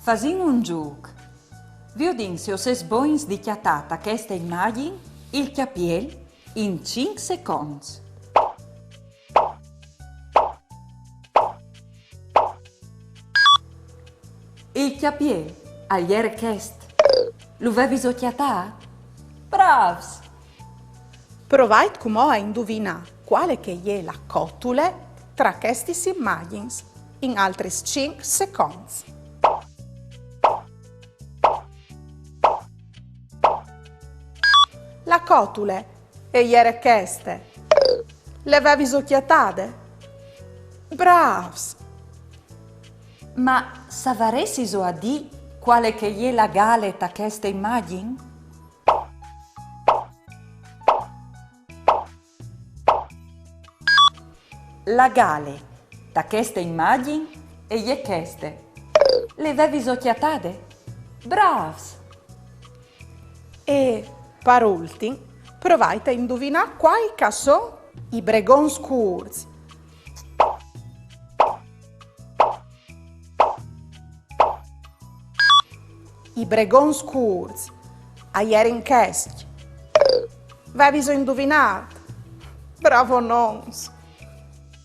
Fasin un giuc. Viudin se os boins di chiatata questa immagine, il capiel in 5 secondi. Il capiel, agliere chest. Lo vevi chiatà? Bravs! Provate come a indovinare quale che è la cotule tra queste immagini in altri 5 secondi. La cotule e ieri queste le avevi occhiatate? Bravs! Ma savaresi so a di quale che è la galeta questa immagine? La gale da questa immagine e gli queste. Le avevi occhiatate? Bravs! E per ultimo, provate a indovinare quali che sono i bregons scursi. I bregons scursi, a ieri in chesti. Avevi indovinato? Bravo nons!